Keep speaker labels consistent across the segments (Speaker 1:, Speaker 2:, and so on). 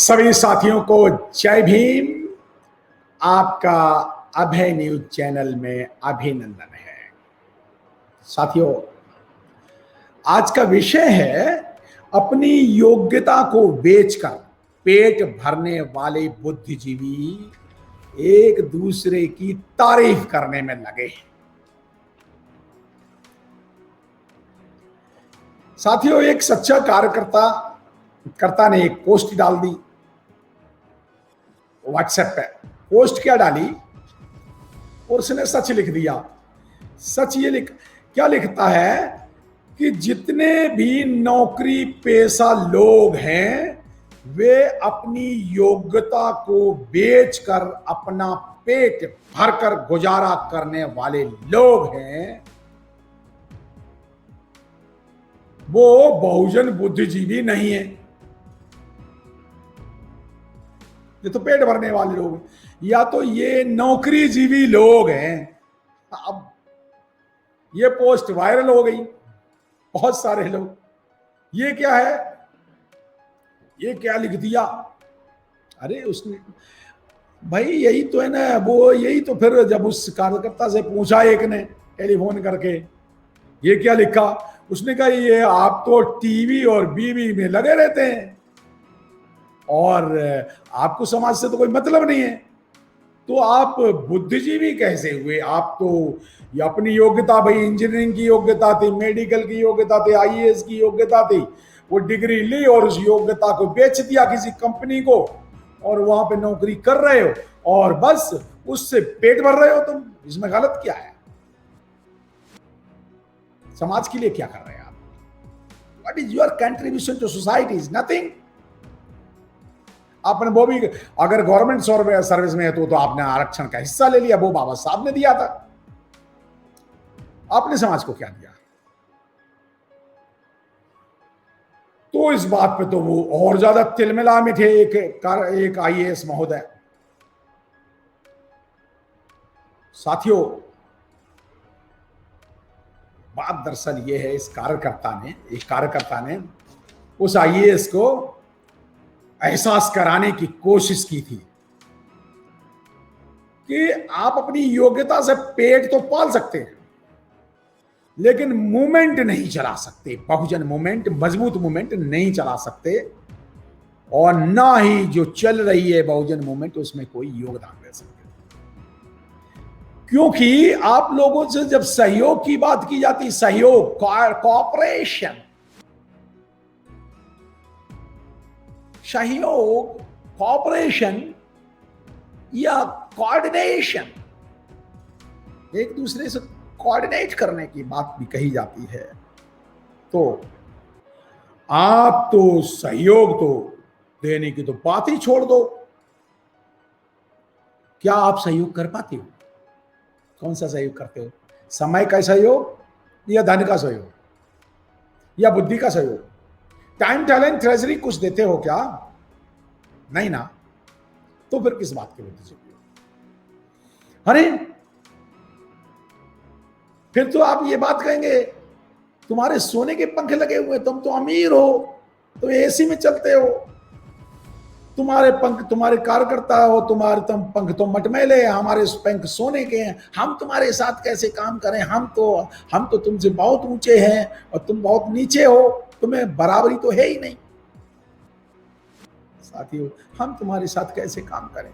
Speaker 1: सभी साथियों को जय भीम। आपका अभय न्यूज चैनल में अभिनंदन है। साथियों, आज का विषय है अपनी योग्यता को बेचकर पेट भरने वाले बुद्धिजीवी एक दूसरे की तारीफ करने में लगे हैं। साथियों, एक सच्चा कार्यकर्ता ने एक पोस्ट डाल दी व्हाट्सएप पे। पोस्ट क्या डाली और उसने सच लिख दिया। सच ये क्या लिखता है कि जितने भी नौकरी पेशा लोग हैं वे अपनी योग्यता को बेचकर अपना पेट भरकर गुजारा करने वाले लोग हैं, वो बहुजन बुद्धिजीवी नहीं है। ये तो पेट भरने वाले लोग हैं, या तो ये नौकरीजीवी लोग हैं। अब ये पोस्ट वायरल हो गई, बहुत सारे लोग ये क्या है, ये क्या लिख दिया। अरे उसने भाई यही तो है ना, वो यही तो। फिर जब उस कार्यकर्ता से पूछा एक ने टेलीफोन करके ये क्या लिखा, उसने कहा ये आप तो टीवी और बीवी में लगे रहते हैं और आपको समाज से तो कोई मतलब नहीं है, तो आप बुद्धिजीवी कैसे हुए? आप तो ये अपनी योग्यता, भाई इंजीनियरिंग की योग्यता थी, मेडिकल की योग्यता थी, आईएएस की योग्यता थी, वो डिग्री ली और उस योग्यता को बेच दिया किसी कंपनी को और वहां पे नौकरी कर रहे हो और बस उससे पेट भर रहे हो तुम। इसमें गलत क्या है? समाज के लिए क्या कर रहे हैं आप? What is your contribution to society? Is nothing. आपने वो भी अगर गवर्नमेंट सर्विस में है तो आपने आरक्षण का हिस्सा ले लिया, वो बाबा साहब ने दिया था। आपने समाज को क्या दिया? तो इस बात पे तो वो और ज्यादा तिलमिला में थे एक आईएएस महोदय। साथियों, बात दरअसल ये है, एक कार्यकर्ता ने उस आईएएस को एहसास कराने की कोशिश की थी कि आप अपनी योग्यता से पेट तो पाल सकते हैं लेकिन मूवमेंट नहीं चला सकते। बहुजन मूवमेंट, मजबूत मूवमेंट नहीं चला सकते और ना ही जो चल रही है बहुजन मूवमेंट उसमें कोई योगदान दे सकते, क्योंकि आप लोगों से जब सहयोग की बात की जाती, सहयोग, कोऑपरेशन, सहयोग, कोऑपरेशन या कोऑर्डिनेशन, एक दूसरे से कोऑर्डिनेट करने की बात भी कही जाती है, तो आप तो सहयोग तो देने की तो बात ही छोड़ दो। क्या आप सहयोग कर पाते हो? कौन सा सहयोग करते हो? समय का सहयोग या धन का सहयोग या बुद्धि का सहयोग? टाइम, टैलेंट, ट्रेजरी कुछ देते हो क्या? नहीं ना। तो फिर किस बात की बुद्धिजीवी हो? अरे फिर तो आप ये बात कहेंगे तुम्हारे सोने के पंख लगे हुए, तुम तो अमीर हो, तुम एसी में चलते हो, तुम्हारे पंख, तुम्हारे कार्यकर्ता हो, तुम पंख तो मटमैले हैं, हमारे पंख सोने के हैं, हम तुम्हारे साथ कैसे काम करें? हम तो तुमसे बहुत ऊंचे हैं और तुम बहुत नीचे हो, तुम्हें बराबरी तो है ही नहीं। साथियों, हम तुम्हारे साथ कैसे काम करें?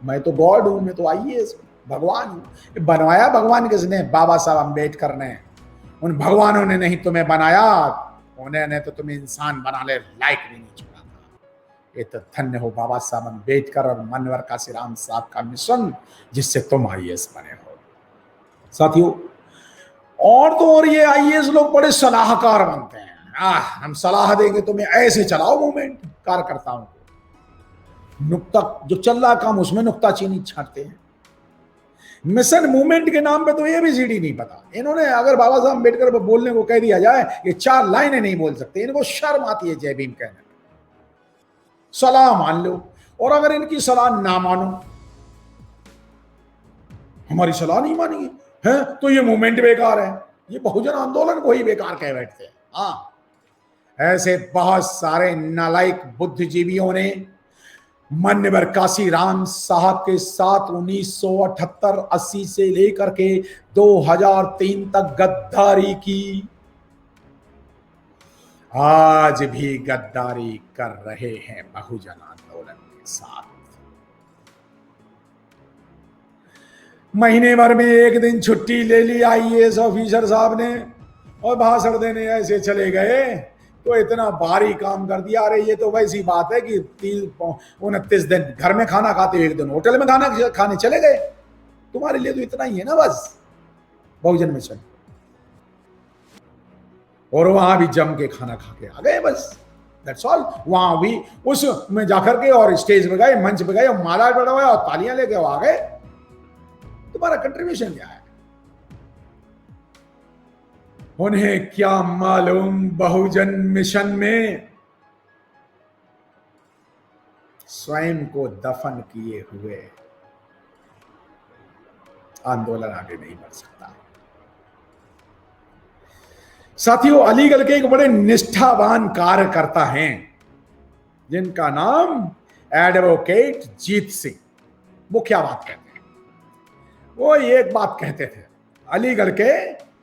Speaker 1: मैं तो गॉड हूं, मैं तो आईएएस भगवान हूं। बनवाया भगवान किसने? बाबा साहब अम्बेडकर ने। उन भगवानों ने नहीं तुम्हें बनाया, उन्होंने तो तुम्हें इंसान बनाने लायक भी नहीं छोड़ा था। ये तो धन्य हो बाबा साहब अम्बेडकर और मनवर काशीराम साहब का मिशन, जिससे तुम आईएएस बने हो। साथियों, और तो और ये आईएएस लोग बड़े सलाहकार बनते हैं। हम सलाह देंगे तुम्हें, ऐसे चलाओ मूवमेंट। कार्यकर्ताओं को नुक्ता जो चल रहा काम उसमें नुक्ताचीनी छाटते हैं। मिशन मूवमेंट के नाम पे तो ये भी सीढ़ी नहीं पता इन्होंने। अगर बाबा साहब अम्बेडकर को बोलने को कह दिया जाए, ये 4 लाइनें नहीं बोल सकते, इनको शर्म आती है जय भीम कहने में। सलाह मान लो, और अगर इनकी सलाह ना मानो, हमारी सलाह नहीं मानेंगे है तो ये मूवमेंट बेकार है, ये बहुजन आंदोलन को ही बेकार कह बैठते हैं। हाँ, ऐसे बहुत सारे नालायक बुद्धिजीवियों ने मान्यवर काशीराम साहब के साथ 1978-80 से लेकर के 2003 तक गद्दारी की, आज भी गद्दारी कर रहे हैं बहुजन आंदोलन के साथ। महीने भर में एक दिन छुट्टी ले ली आईएएस ऑफिसर साहब ने और भाषण देने ऐसे चले गए, तो इतना भारी काम कर दिया। अरे ये तो वैसी बात है कि 29 दिन घर में खाना खाते हो, एक दिन होटल में खाना खाने चले गए। तुम्हारे लिए तो इतना ही है ना बस बहुजन मिशन, और वहां भी जम के खाना खा के आ गए बस, दैट्स ऑल। वहां भी उस में जाकर के और स्टेज पे गए, मंच पे गए, माला बढ़ाया और तालियां लेके आ गए। तुम्हारा कंट्रीब्यूशन क्या है? उन्हें क्या मालूम बहुजन मिशन में स्वयं को दफन किए हुए आंदोलन आगे नहीं बढ़ सकता। साथियों, अलीगढ़ के एक बड़े निष्ठावान कार्यकर्ता हैं जिनका नाम एडवोकेट जीत सिंह। वो क्या बात कहते हैं? वो एक बात कहते थे, अलीगढ़ के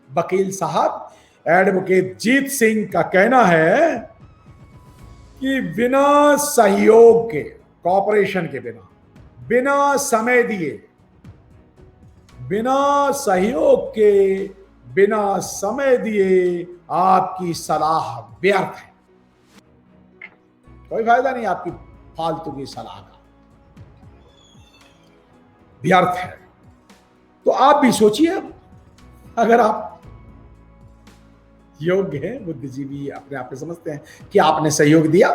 Speaker 1: वकील साहब एडवोकेट जीत सिंह का कहना है कि बिना सहयोग के, कॉपरेशन के बिना, बिना समय दिए, बिना सहयोग के, बिना समय दिए आपकी सलाह व्यर्थ है। कोई फायदा नहीं आपकी फालतू की सलाह का, व्यर्थ है। तो आप भी सोचिए, अगर आप योग्य हैं, बुद्धिजीवी अपने आप में समझते हैं कि आपने सहयोग दिया,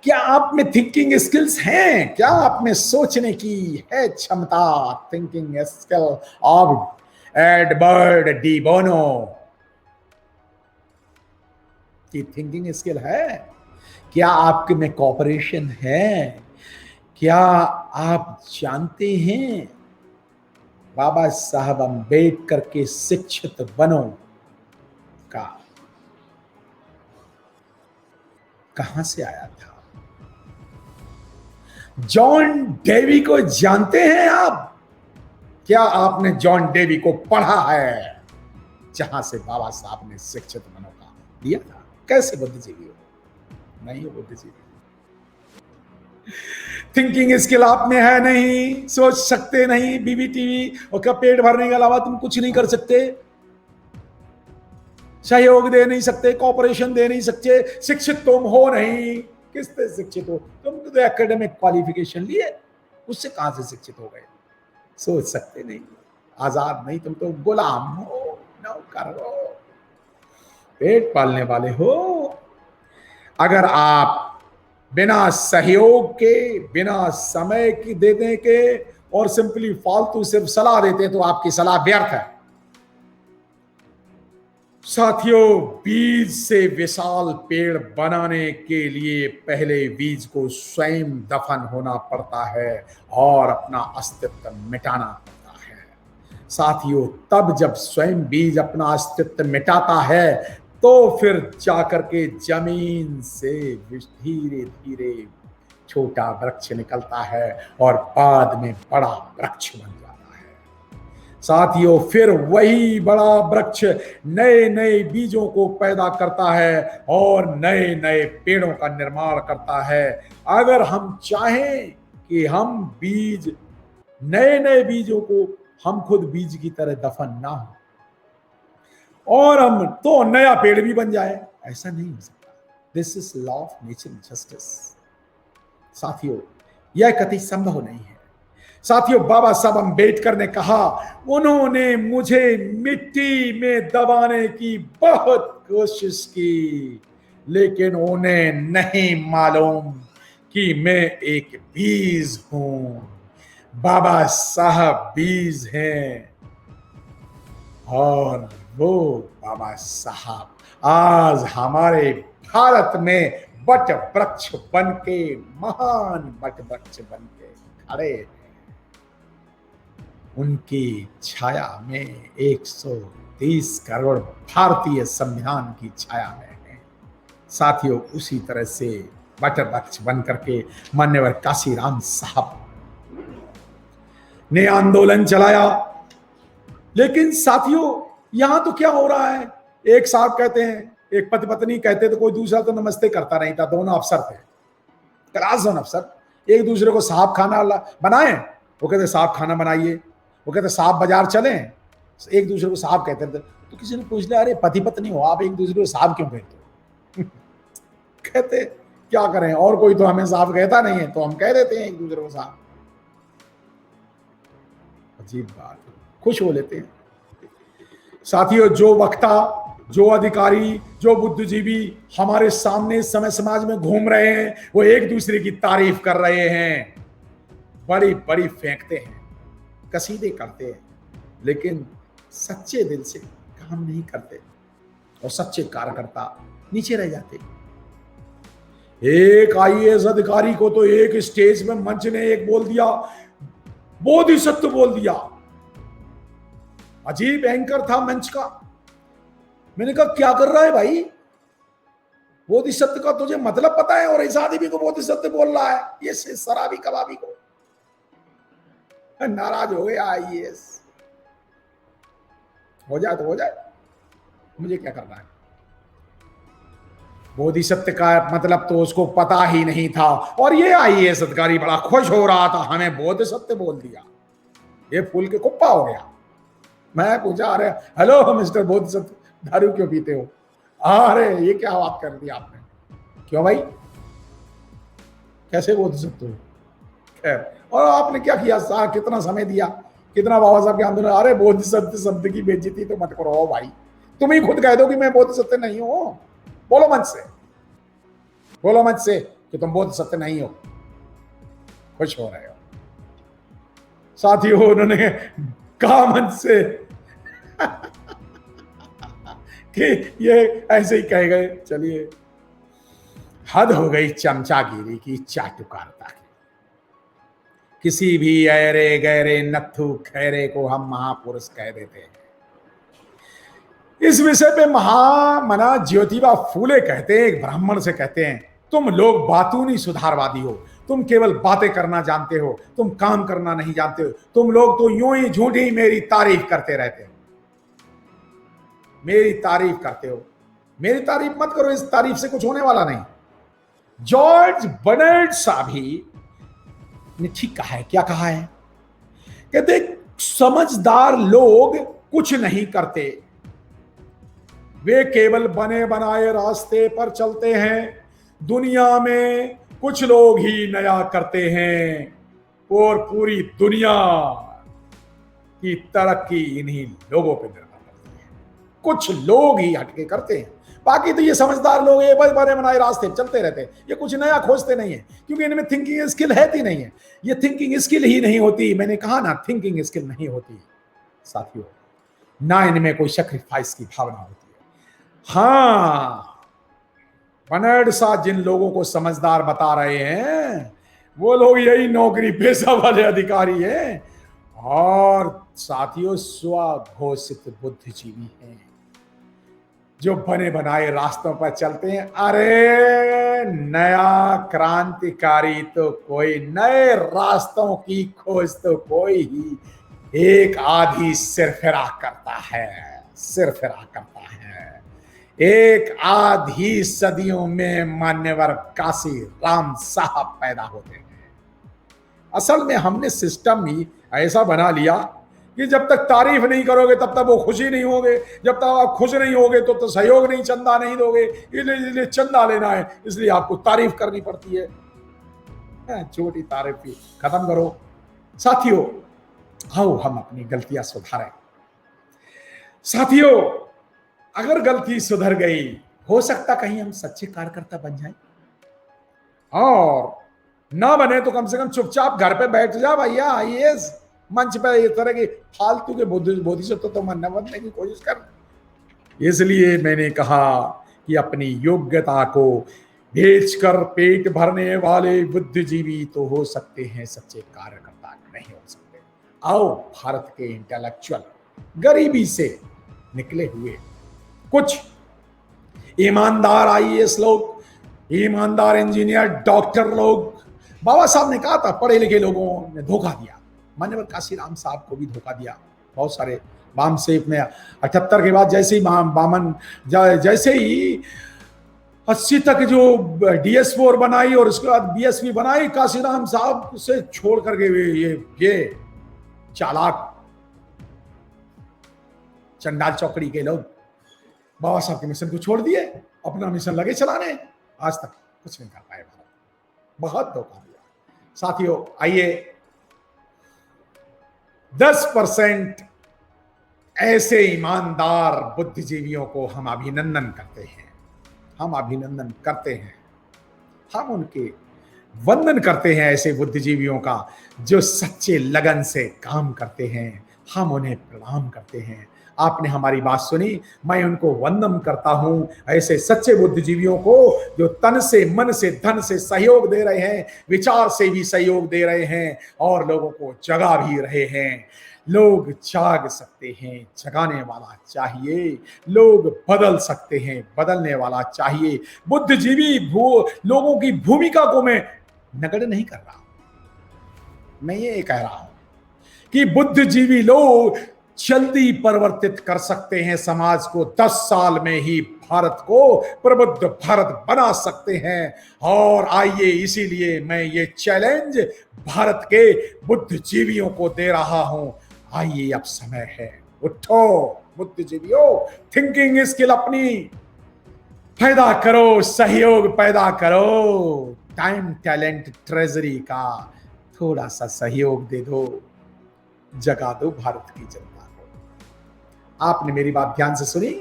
Speaker 1: क्या आप में थिंकिंग स्किल्स हैं, क्या आप में सोचने की है क्षमता, thinking skill of Edward de Bono की थिंकिंग स्किल है? क्या आपके में कॉपरेशन है? क्या आप जानते हैं बाबा साहब अम्बेडकर के शिक्षित बनो का कहां से आया था? जॉन डेवी को जानते हैं आप? क्या आपने जॉन डेवी को पढ़ा है, जहां से बाबा साहब ने शिक्षित बनो का दिया था? कैसे बुद्धिजीवी हो? नहीं हो बुद्धिजीवी। थिंकिंग स्किल आप में है नहीं, सोच सकते नहीं, बीबी टीवी और का पेट भरने के अलावा तुम कुछ नहीं कर सकते, सहयोग दे नहीं सकते, कॉपरेशन दे नहीं सकते, शिक्षित तुम हो नहीं। किससे शिक्षित हो? तुम तो एकेडमिक क्वालिफिकेशन लिए, उससे कहां से शिक्षित हो गए? सोच सकते नहीं, आजाद नहीं, तुम तो गुलाम हो, नौकर हो, पेट पालने वाले हो। अगर आप बिना सहयोग के, बिना समय की देने के और सिंपली फालतू सिर्फ सलाह देते तो आपकी सलाह व्यर्थ है। साथियों, बीज से विशाल पेड़ बनाने के लिए पहले बीज को स्वयं दफन होना पड़ता है और अपना अस्तित्व मिटाना पड़ता है। साथियों, तब जब स्वयं बीज अपना अस्तित्व मिटाता है तो फिर जाकर के जमीन से धीरे धीरे छोटा वृक्ष निकलता है और बाद में बड़ा वृक्ष बन जाता है। साथियों, फिर वही बड़ा वृक्ष नए नए बीजों को पैदा करता है और नए नए पेड़ों का निर्माण करता है। अगर हम चाहें कि हम बीज, नए नए बीजों को, हम खुद बीज की तरह दफन ना हो और हम तो नया पेड़ भी बन जाए, ऐसा नहीं हो सकता। This is law of nature justice. साथियों, यह कतई संभव नहीं है। साथियों, बाबा साहब अम्बेडकर ने कहा, उन्होंने मुझे मिट्टी में दबाने की बहुत कोशिश की, लेकिन उन्हें नहीं मालूम कि मैं एक बीज हूं। बाबा साहब बीज हैं और वो बाबा साहब आज हमारे भारत में वट वृक्ष बन के, महान वट वृक्ष बन के खड़े हैं। उनकी छाया में 130 करोड़ भारतीय संविधान की छाया में हैं। साथियों, उसी तरह से बटर बक्स बन करके मान्यवर काशीराम साहब ने आंदोलन चलाया। लेकिन साथियों, यहां तो क्या हो रहा है, एक साहब कहते हैं, एक पति पत्नी कहते, तो कोई दूसरा तो नमस्ते करता नहीं था, दोनों अफसर थे, क्लास जोन अफसर, एक दूसरे को साहब खाना बनाए, वो कहते साहब खाना बनाइए, वो कहते साहब बाजार चलें, एक दूसरे को साहब कहते थे। तो किसी ने पूछ लिया, अरे पति पत्नी हो आप, एक दूसरे को साहब क्यों कहते हो? कहते क्या करें, और कोई तो हमें साहब कहता नहीं है, तो हम कह देते हैं एक दूसरे को साहब। अजीब बात, खुश हो लेते हैं। साथियों, जो वक्ता, जो अधिकारी, जो बुद्धिजीवी हमारे सामने इस समय समाज में घूम रहे हैं, वो एक दूसरे की तारीफ कर रहे हैं, बड़ी बड़ी फेंकते हैं, कसीदे करते हैं, लेकिन सच्चे दिल से काम नहीं करते, और सच्चे कार्यकर्ता नीचे रह जाते। एक आईएएस अधिकारी को तो एक स्टेज में मंच ने एक बोल दिया, बोधिसत्व बोल दिया। अजीब एंकर था मंच का। मैंने कहा क्या कर रहा है भाई, बोधिसत्व का तुझे मतलब पता है, और इस आदमी को बोधिसत्व बोल रहा है, ये शराबी कबाबी को। नाराज हो गया आईएएस। हो जाए तो हो जाए, मुझे क्या करना है। बोधिसत्व का मतलब तो उसको पता ही नहीं था, और ये आईएएस अधिकारी बड़ा खुश हो रहा था, हमें बोधिसत्व बोल दिया, ये फूल के कुप्पा हो गया। मैं पूछा, अरे हेलो मिस्टर बोधिसत्व, दारू क्यों पीते हो? अरे ये क्या बात कर दी आपने, क्यों भाई, कैसे बोधिसत्व? खैर, और आपने क्या किया, कितना समय दिया, कितना बाबा साहब के आंदोलन। अरे बोधिसत्व शब्द की बेइज्जती तो मत करो भाई, तुम ही खुद कह दो कि मैं बोधिसत्व नहीं हूं। बोलो मंच से, बोलो मंच से कि तुम बोधिसत्व नहीं हो। खुश हो रहे हो साथियों, उन्होंने कहा मंच से कि ये ऐसे ही कह गए। चलिए, हद हो गई चमचागिरी की, चाटुकारिता की। किसी भी ऐरे गहरे नत्थु खैरे को हम महापुरुष कह देते हैं। इस विषय पे महामना ज्योतिबा फूले कहते हैं, एक ब्राह्मण से कहते हैं, तुम लोग बातूनी सुधारवादी हो, तुम केवल बातें करना जानते हो, तुम काम करना नहीं जानते हो, तुम लोग तो यूं ही झूठी मेरी तारीफ करते रहते हो, मेरी तारीफ करते हो। मेरी तारीफ मत करो, इस तारीफ से कुछ होने वाला नहीं। जॉर्ज बर्नार्ड साहब ने ठीक कहा है। क्या कहा है? कहते समझदार लोग कुछ नहीं करते, वे केवल बने बनाए रास्ते पर चलते हैं। दुनिया में कुछ लोग ही नया करते हैं, और पूरी दुनिया की तरक्की इन्हीं लोगों पर निर्भर करती है। कुछ लोग ही हटके करते हैं, बाकी तो ये समझदार लोग ये बस बने बनाए रास्ते चलते रहते हैं, ये कुछ नया खोजते नहीं है, क्योंकि इनमें थिंकिंग स्किल है ही नहीं है। ये थिंकिंग स्किल ही नहीं होती, मैंने कहा ना, थिंकिंग स्किल नहीं होती साथियों, ना इनमें कोई सैक्रिफाइस की भावना होती है। हाँ, बर्नार्ड शॉ जिन लोगों को समझदार बता रहे हैं, वो लोग यही नौकरी पेशा वाले अधिकारी हैं, और साथियों स्वघोषित बुद्धिजीवी हैं, जो बने बनाए रास्तों पर चलते हैं। अरे नया क्रांतिकारी तो कोई, नए रास्तों की खोज तो कोई ही एक आधी सिरफिरा करता है, सिरफिरा करता है। एक आधी सदियों में मान्यवर काशीराम साहब पैदा होते हैं। असल में हमने सिस्टम ही ऐसा बना लिया कि जब तक तारीफ नहीं करोगे तब तक वो खुशी नहीं होगे, जब तक आप खुश नहीं होगे तो सहयोग नहीं, चंदा नहीं दोगे, इसलिए चंदा लेना है, इसलिए आपको तारीफ करनी पड़ती है। छोटी तारीफ की खत्म करो साथियों, आओ हम अपनी गलतियां सुधारें। साथियों, अगर गलती सुधर गई, हो सकता कहीं हम सच्चे कार्यकर्ता बन जाएं, और ना बने तो कम से कम चुपचाप घर पे बैठ जा भैया। आईएएस मंच पे इस तरह के फालतू के बोधिसत्व तो मन बनने की कोशिश कर। इसलिए मैंने कहा कि अपनी योग्यता को बेचकर पेट भरने वाले बुद्धिजीवी तो हो सकते हैं, सच्चे कार्यकर्ता नहीं हो सकते। आओ भारत के इंटेलेक्चुअल, गरीबी से निकले हुए कुछ ईमानदार आईएएस लोग, ईमानदार इंजीनियर, डॉक्टर लोग। बाबा साहब ने कहा था पढ़े लिखे लोगों ने धोखा दिया, मान्यवर काशीराम साहब को भी धोखा दिया। बहुत सारे बाम सेफ में 78 के बाद जैसे ही बामन जैसे ही 80 तक जो DS4 बनाई और उसके बाद BSV बनाई, काशीराम साहब से छोड़ करके ये चालाक चंडाल चौकड़ी के लोग बाबा साहब के मिशन को छोड़ दिए, अपना मिशन लगे चलाने। आज तक कुछ नहीं कर पाए भारत, बहुत धोखा दिया। साथियों आइए 10% ऐसे ईमानदार बुद्धिजीवियों को हम अभिनंदन करते हैं, हम अभिनंदन करते हैं, हम उनके वंदन करते हैं ऐसे बुद्धिजीवियों का जो सच्चे लगन से काम करते हैं। हम उन्हें प्रणाम करते हैं। आपने हमारी बात सुनी, मैं उनको वंदन करता हूं, ऐसे सच्चे बुद्धिजीवियों को जो तन से, मन से, धन से सहयोग दे रहे हैं, विचार से भी सहयोग दे रहे हैं और लोगों को जगा भी रहे हैं। लोग जाग सकते हैं, जगाने वाला चाहिए। लोग बदल सकते हैं, बदलने वाला चाहिए। बुद्धिजीवी लोगों की भूमिका को मैं नगण्य नहीं कर रहा, मैं ये कह रहा हूं कि बुद्धिजीवी लोग जल्दी परिवर्तित कर सकते हैं समाज को। 10 साल में ही भारत को प्रबुद्ध भारत बना सकते हैं। और आइए, इसीलिए मैं ये चैलेंज भारत के बुद्धिजीवियों को दे रहा हूं। आइए, अब समय है, उठो बुद्धिजीवियों, थिंकिंग स्किल अपनी पैदा करो, सहयोग पैदा करो। टाइम टैलेंट ट्रेजरी का थोड़ा सा सहयोग दे दो, जगा दो भारत की जनता को। आपने मेरी बात ध्यान से सुनी,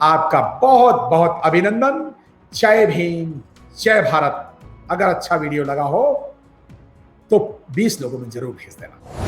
Speaker 1: आपका बहुत बहुत अभिनंदन। जय भीम, जय भारत। अगर अच्छा वीडियो लगा हो तो 20 लोगों में जरूर भेज देना।